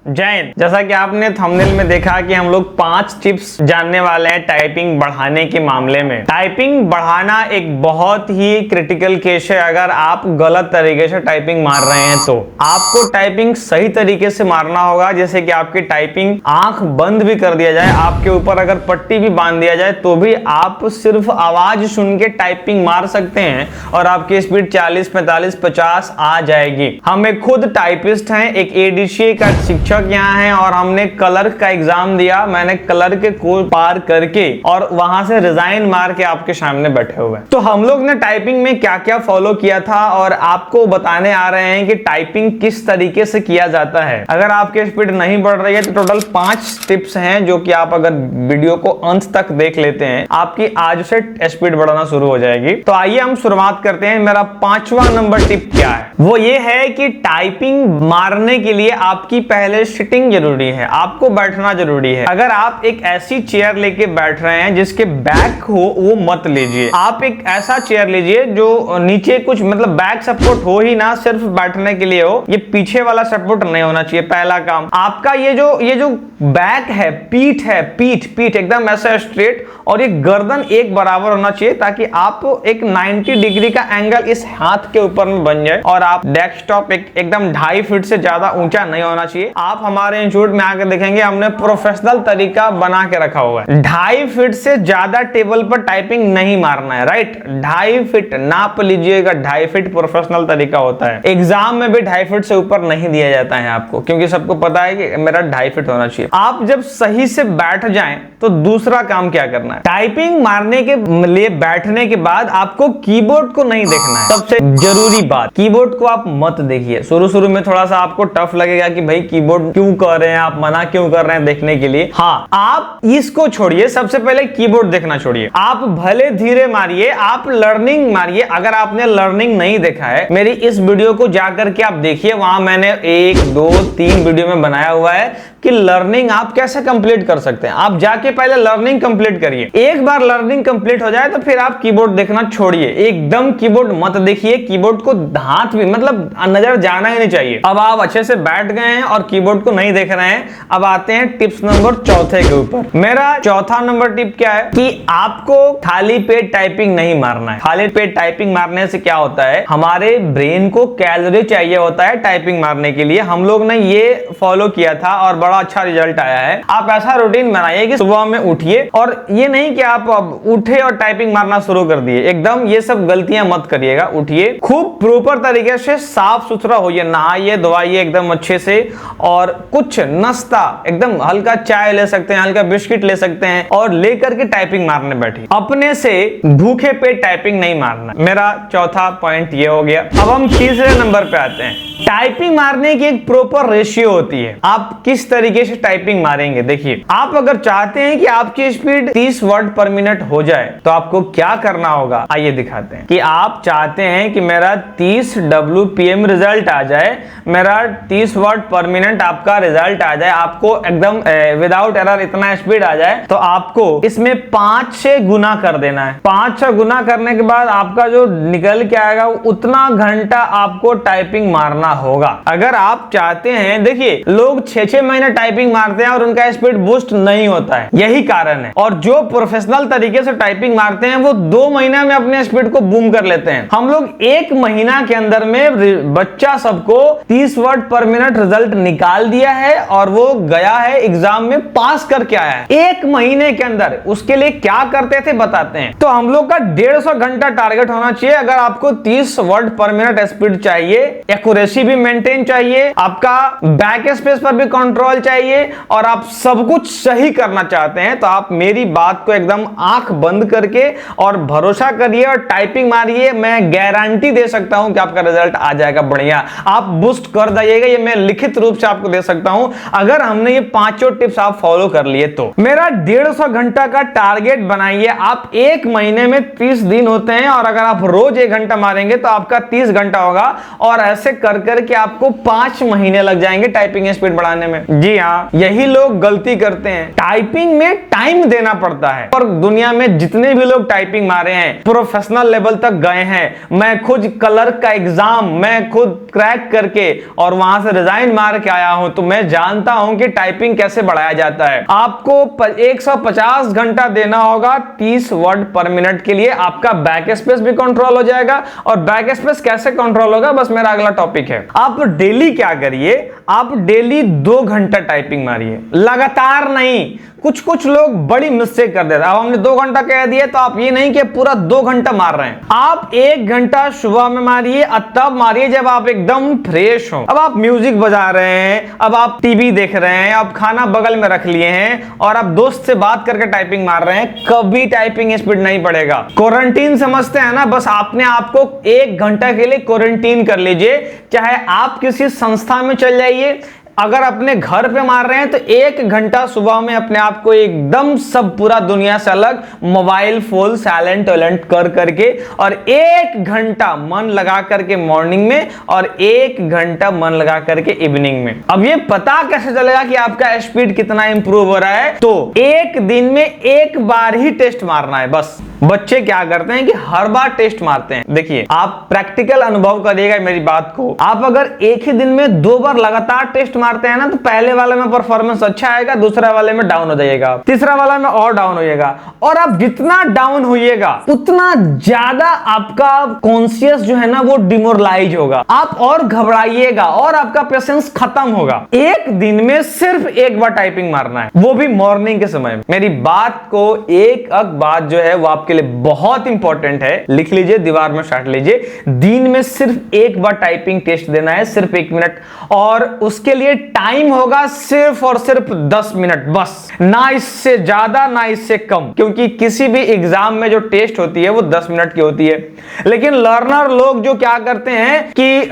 जय हिंद। जैसा कि आपने थंबनेल में देखा कि हम लोग 5 टिप्स जानने वाले हैं टाइपिंग बढ़ाने के मामले में। टाइपिंग बढ़ाना एक बहुत ही क्रिटिकल केस है। अगर आप गलत तरीके से टाइपिंग मार रहे हैं तो आपको टाइपिंग सही तरीके से मारना होगा। जैसे कि आपकी टाइपिंग आंख बंद भी कर दिया जाए, आपके ऊपर अगर पट्टी भी बांध दिया जाए तो भी आप सिर्फ आवाज सुन के टाइपिंग मार सकते हैं और आपकी स्पीड 40, 45, 50 आ जाएगी। हम एक खुद टाइपिस्ट हैं, एक एडीसीए का शिक्षक यहाँ है और हमने क्लर्क का एग्जाम दिया। मैंने क्लर्क के कोर्स पार करके और वहां से रिजाइन मार के आपके सामने बैठे हुए। तो हम लोग ने टाइपिंग में क्या क्या फॉलो किया था और आपको बताने आ रहे हैं कि टाइपिंग किस तरीके से किया जाता है। अगर आपकी स्पीड नहीं बढ़ रही है तो टोटल 5 टिप्स हैं जो कि आप अगर वीडियो को अंत तक देख लेते हैं आपकी आज से स्पीड बढ़ना शुरू हो जाएगी। तो आइए हम शुरुआत करते हैं। मेरा 5वां नंबर टिप क्या है, वो ये है कि टाइपिंग मारने के लिए आपकी पहले सिटिंग जरूरी है, आपको बैठना जरूरी है। अगर आप एक ऐसी चेयर लेके बैठ रहे हैं जिसके बैक हो वो मत लीजिए। आप एक ऐसा चेयर लीजिए जो नीचे कुछ मतलब बैक सपोर्ट हो ही ना, सिर्फ बैठने के लिए हो। ये पीछे वाला सपोर्ट नहीं होना चाहिए। पहला काम आपका ये जो बैक है, पीठ है, पीठ एकदम ऐसा स्ट्रेट और ये गर्दन एक बराबर होना चाहिए ताकि आप एक 90 डिग्री का एंगल इस हाथ के ऊपर में बन जाए और आप डेस्कटॉप एकदम 2.5 फीट से ज्यादा ऊंचा नहीं होना चाहिए। आप हमारे इंस्टीट्यूट में आकर देखेंगे हमने प्रोफेशनल तरीका बना के रखा हुआ है। 2.5 फीट से ज्यादा टेबल पर टाइपिंग नहीं मारना है, राइट। 2.5 फीट नाप लीजिएगा, 2.5 फीट प्रोफेशनल तरीका होता है। एग्जाम में भी 2.5 फीट से ऊपर नहीं दिया जाता है आपको, क्योंकि सबको पता है कि मेरा 2.5 फीट होना चाहिए। आप जब सही से बैठ जाएं तो दूसरा काम क्या करना है, टाइपिंग मारने के लिए बैठने के बाद आपको कीबोर्ड को नहीं देखना है। सबसे जरूरी बात, कीबोर्ड को आप मत देखिए। शुरू में थोड़ा सा आपको टफ लगेगा कि भाई कीबोर्ड क्यों कर रहे हैं, आप मना क्यों कर रहे हैं देखने के लिए। हाँ, आप इसको छोड़िए, सबसे पहले कीबोर्ड देखना छोड़िए। आप भले धीरे मारिए, आप लर्निंग मारिए। अगर आपने लर्निंग नहीं देखा है, मेरी इस वीडियो को जाकर के आप देखिए, वहां मैंने 1, 2, 3 वीडियो में बनाया हुआ है कि लर्निंग आप कैसे कंप्लीट कर सकते हैं। आप जाके पहले लर्निंग कंप्लीट करिए। एक बार लर्निंग कंप्लीट हो जाए तो फिर आप कीबोर्ड देखना छोड़िए। एकदम कीबोर्ड मत देखिए, कीबोर्ड को हाथ भी मतलब नजर जाना ही नहीं चाहिए। अब आप अच्छे से बैठ गए हैं और कीबोर्ड को नहीं देख रहे हैं। अब आते हैं टिप्स नंबर 4 के ऊपर। मेरा 4था नंबर टिप क्या है कि आपको खाली पेट टाइपिंग नहीं मारना है। खाली पेट टाइपिंग मारने से क्या होता है, हमारे ब्रेन को कैलोरी चाहिए होता है टाइपिंग मारने के लिए। हम लोग ने ये फॉलो किया था और बड़ा अच्छा रिजल्ट आया है। आप ऐसा रूटीन बनाइए कि सुबह में उठिए और ये नहीं कि आप उठे और टाइपिंग मारना शुरू कर दिए। एकदम ये सब गलतियां मत करिएगा। उठिए, खूब प्रॉपर तरीके से साफ सुथरा होइए, नहाइए धोइए एकदम अच्छे से और कुछ नाश्ता, एकदम हल्का चाय ले सकते हैं, हल्का बिस्किट ले सकते हैं और लेकर के टाइपिंग मारने बैठिए। अपने से भूखे पेट टाइपिंग नहीं मारना। मेरा 4था पॉइंट ये हो गया। अब हम तीसरे नंबर पे आते हैं। टाइपिंग मारने की एक प्रॉपर रेशियो होती है। आप किस तरीके से टाइपिंग मारेंगे, देखिए। आप अगर चाहते हैं कि आपकी स्पीड 30 वर्ड पर मिनट हो जाए तो आपको क्या करना होगा, आइए दिखाते हैं। कि आप चाहते हैं कि मेरा 30 WPM रिजल्ट आ जाए, मेरा 30 वर्ड पर मिनट आपका रिजल्ट आ जाए, आपको एकदम विदाउट एरर इतना स्पीड आ जाए, तो आपको इसमें 5 से गुना कर देना है। 5 से गुना करने के बाद आपका जो निकल के आएगा उतना घंटा आपको टाइपिंग मारना होगा। अगर आप चाहते हैं, देखिए लोग 6-6 महीने टाइपिंग मारते हैं और उनका स्पीड बूस्ट नहीं होता है, यही कारण है। और जो प्रोफेशनल तरीके से टाइपिंग मारते हैं वो 2 महीना में अपने स्पीड को बूम कर लेते हैं। हम लोग 1 महीना के अंदर में बच्चा सबको 30 वर्ड पर मिनट रिजल्ट निकाल दिया है और वो गया है एग्जाम में पास करके आया है 1 महीने के अंदर। उसके लिए क्या करते थे बताते हैं। तो हम लोग का 150 घंटा टारगेट होना चाहिए। अगर आपको 30 वर्ड पर मिनट स्पीड चाहिए, एक्यूरेसी भी मेंटेन चाहिए, आपका बैक स्पेस पर भी कंट्रोल चाहिए और आप सब कुछ सही करना चाहते हैं, तो आप मेरी बात को एकदम आंख बंद करके और भरोसा करिए और टाइपिंग मारिए। मैं गारंटी दे सकता हूं कि आपका रिजल्ट आ जाएगा बढ़िया। आप बूस्ट कर जाइएगा, ये मैं लिखित रूप से आपको दे सकता हूं अगर हमने ये 5 टिप्स आप फॉलो कर लिए तो। मेरा 150 घंटा का टारगेट बनाइए। आप 1 महीने में 30 दिन होते हैं और अगर आप रोज 1 घंटा मारेंगे तो आपका 30 घंटा होगा और ऐसे कर करके आपको 5 महीने लग जाएंगे टाइपिंग स्पीड बढ़ाने में। जी हाँ, यही लोग गलती करते हैं। टाइपिंग में टाइम देना पड़ता है और दुनिया में जितने भी लोग टाइपिंग मारे हैं प्रोफेशनल लेवल तक गए हैं। मैं खुद क्लर्क का एग्जाम मैं खुद क्रैक करके और वहां से रिजाइन मार के आया हूं तो मैं जानता हूं कि टाइपिंग कैसे बढ़ाया जाता है। आपको 150 घंटा देना होगा 30 वर्ड पर मिनट के लिए। आपका बैक स्पेस भी कंट्रोल हो जाएगा। और बैक स्पेस कैसे कंट्रोल होगा, बस मेरा अगला टॉपिक है। आप डेली क्या करिए, आप डेली 2 घंटा टाइपिंग मारिए, लगातार नहीं। कुछ कुछ लोग बड़ी मिस्टेक कर देते हैं। अब हमने 2 घंटा कह दिए तो आप ये नहीं कि पूरा 2 घंटा मार रहे हैं। आप 1 घंटा सुबह में मारिए, तब मारिए जब आप एकदम फ्रेश हो। अब आप म्यूजिक बजा रहे हैं, अब आप टीवी देख रहे हैं, आप खाना बगल में रख लिए हैं और आप दोस्त से बात करके टाइपिंग मार रहे हैं, कभी टाइपिंग स्पीड नहीं बढ़ेगा। क्वारंटीन समझते हैं ना, बस आपने आपको 1 घंटा के लिए क्वारंटीन कर लीजिए। चाहे आप किसी संस्था में चल जाइए, अगर अपने घर पे मार रहे हैं तो 1 घंटा सुबह में अपने आप को एकदम सब पूरा दुनिया से अलग, मोबाइल फोन साइलेंट वाइलेंट कर करके, और 1 घंटा मन लगा करके मॉर्निंग में और 1 घंटा मन लगा करके इवनिंग में। अब ये पता कैसे चलेगा कि आपका स्पीड कितना इंप्रूव हो रहा है? तो 1 दिन में 1 बार ही टेस्ट मारना है बस। बच्चे क्या करते हैं कि हर बार टेस्ट मारते हैं। देखिए, आप प्रैक्टिकल अनुभव करिएगा मेरी बात को। आप अगर एक ही दिन में 2 बार लगातार टेस्ट मारते हैं ना, तो पहले वाले में परफॉर्मेंस अच्छा आएगा, दूसरा वाले में डाउन हो जाएगा, तीसरा वाला में और डाउन होइएगा। और आप जितना डाउन होइएगा उतना ज्यादा आपका कॉन्शियस जो है ना वो डिमोरलाइज होगा, आप और घबराइएगा और आपका पेशेंस खत्म होगा। 1 दिन में सिर्फ 1 बार टाइपिंग मारना है, वो भी मॉर्निंग के समय में। मेरी बात को एक बात जो है वो आपके लिए बहुत इंपॉर्टेंट है, लिख लीजिए, दीवार में साट लीजिए। दिन में सिर्फ 1 बार टाइपिंग टेस्ट देना है, सिर्फ 1 मिनट, और उसके लिए टाइम होगा सिर्फ और सिर्फ 10 मिनट बस, ना इससे ज्यादा ना इससे कम। क्योंकि किसी भी एग्जाम में जो टेस्ट होती है वो 10 मिनट की होती है। लेकिन लर्नर लोग जो क्या करते हैं कि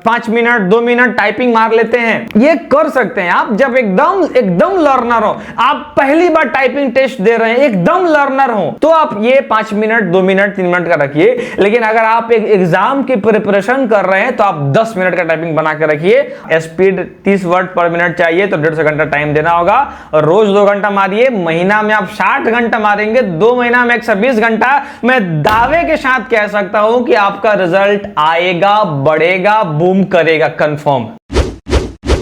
5 मिनट 2 मिनट टाइपिंग मार लेते हैं। ये कर सकते हैं आप जब एकदम लर्नर हो, आप पहली बार टाइपिंग टेस्ट दे रहे हैं, एकदम लर्नर हो, तो आप ये 5 मिनट 2 मिनट 3 मिनट का रखिए। लेकिन अगर आप एक एग्जाम की प्रिपरेशन कर रहे हैं तो आप 10 मिनट का टाइपिंग बना के रखिए। स्पीड 30 वर्ड पर मिनट चाहिए तो 150 घंटा टाइम देना होगा, और रोज 2 घंटा मारिए। महीना में आप 60 घंटा मारेंगे, 2 महीना में 120 घंटा। मैं दावे के साथ कह सकता हूं कि आपका रिजल्ट आएगा, बढ़ेगा, बूम करेगा, कंफर्म।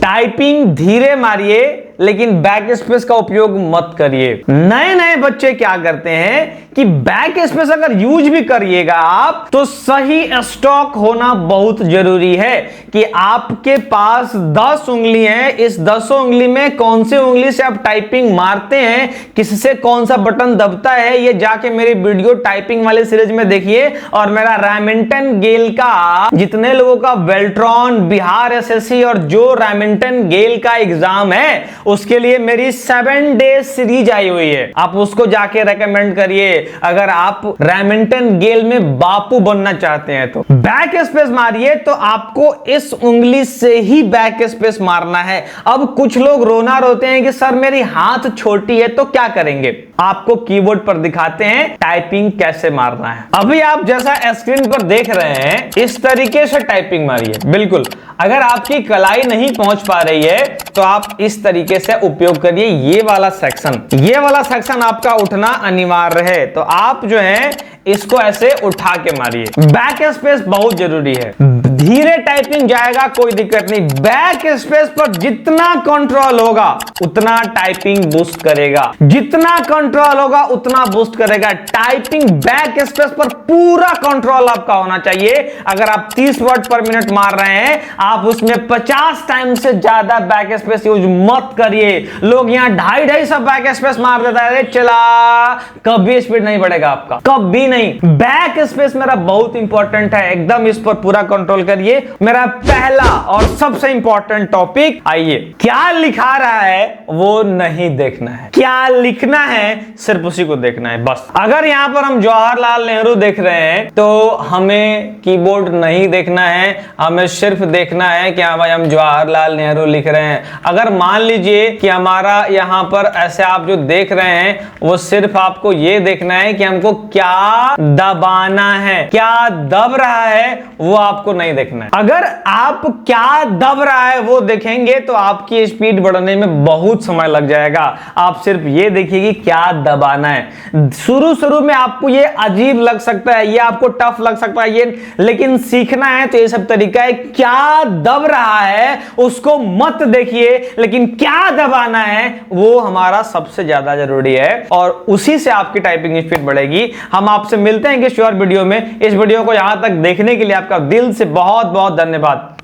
टाइपिंग धीरे मारिए, लेकिन बैक स्पेस का उपयोग मत करिए। नए बच्चे क्या करते हैं कि बैक स्पेस अगर यूज भी करिएगा आप, तो सही स्टॉक होना बहुत जरूरी है कि आपके पास 10 उंगली है, इस 10 उंगली में कौन सी उंगली से आप टाइपिंग मारते हैं, किससे कौन सा बटन दबता है, ये जाके मेरी वीडियो टाइपिंग वाले सीरीज में देखिए। और मेरा रैमिंटन गेल का, जितने लोगों का वेल्ट्रॉन, बिहार एसएससी और जो रैमिंटन गेल का एग्जाम है उसके लिए मेरी 7 डे सीरीज आई हुई है, आप उसको जाके रेकमेंड करिए अगर आप रैमिंटन गेल में बापू बनना चाहते हैं। तो बैक स्पेस मारिए तो आपको इस उंगली से ही बैक स्पेस मारना है। अब कुछ लोग रोना रोते हैं कि सर मेरी हाथ छोटी है तो क्या करेंगे, आपको कीबोर्ड पर दिखाते हैं टाइपिंग कैसे मारना है। अभी आप जैसा स्क्रीन पर देख रहे हैं इस तरीके से टाइपिंग मारिए। बिल्कुल, अगर आपकी कलाई नहीं पहुंच पा रही है तो आप इस तरीके से उपयोग करिए। ये वाला सेक्शन आपका उठना अनिवार्य है, तो आप जो है इसको ऐसे उठा के मारिए। बैक स्पेस बहुत जरूरी है। धीरे टाइपिंग जाएगा कोई दिक्कत नहीं, बैक स्पेस पर जितना कंट्रोल होगा उतना टाइपिंग बूस्ट करेगा, जितना कंट्रोल होगा उतना बूस्ट करेगा। टाइपिंग बैक स्पेस पर पूरा कंट्रोल आपका होना चाहिए। अगर आप 30 वर्ड पर मिनट मार रहे हैं, आप उसमें 50 टाइम से ज्यादा बैक स्पेस यूज मत करिए। लोग यहाँ 2.5 बैक स्पेस मार देता है, चला, कभी स्पीड नहीं बढ़ेगा आपका, कभी नहीं। बैक स्पेस मेरा बहुत इंपॉर्टेंट है, एकदम इस पर पूरा कंट्रोल करिए। मेरा पहला और सबसे इंपॉर्टेंट टॉपिक, आइए, क्या लिखा रहा है वो नहीं देखना है, क्या लिखना है सिर्फ उसी को देखना है बस। अगर यहां पर हम जवाहरलाल नेहरू देख रहे हैं तो हमें कीबोर्ड नहीं देखना है, हमें सिर्फ देखना है कि हाँ भाई हम जवाहरलाल नेहरू लिख रहे हैं। अगर मान लीजिए कि हमारा यहां पर ऐसे आप जो देख रहे हैं वो सिर्फ आपको ये देखना है कि हमको क्या दबाना है, क्या दब रहा है वो आपको नहीं देखना है। अगर आप क्या दब रहा है वो देखेंगे तो आपकी स्पीड बढ़ने में बहुत समय लग जाएगा। आप सिर्फ ये देखिए कि क्या दबाना है। शुरू में आपको ये अजीब लग सकता है, ये आपको टफ लग सकता है, ये लेकिन सीखना है तो ये सब तरीका है। क्या दब रहा है उसको मत देखिए, लेकिन क्या दबाना है वो हमारा सबसे ज्यादा जरूरी है, और उसी से आपकी टाइपिंग स्पीड बढ़ेगी। हम आपसे मिलते हैं किसी और वीडियो में। इस वीडियो को यहां तक देखने के लिए आपका दिल से बहुत बहुत धन्यवाद।